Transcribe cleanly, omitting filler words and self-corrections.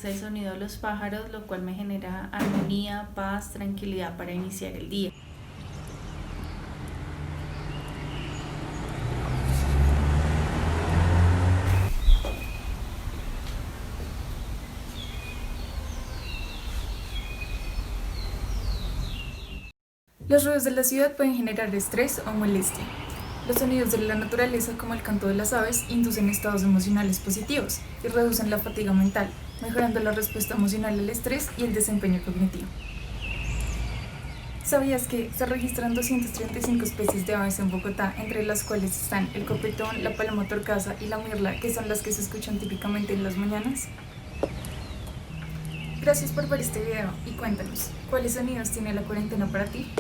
risa y sonido de los pájaros, lo cual me genera armonía, paz, tranquilidad para iniciar el día. Los ruidos de la ciudad pueden generar estrés o molestia. Los sonidos de la naturaleza, como el canto de las aves, inducen estados emocionales positivos y reducen la fatiga mental, mejorando la respuesta emocional al estrés y el desempeño cognitivo. ¿Sabías que se registran 235 especies de aves en Bogotá, entre las cuales están el copetón, la paloma torcaza y la mirla, que son las que se escuchan típicamente en las mañanas? Gracias por ver este video y cuéntanos, ¿cuáles sonidos tiene la cuarentena para ti?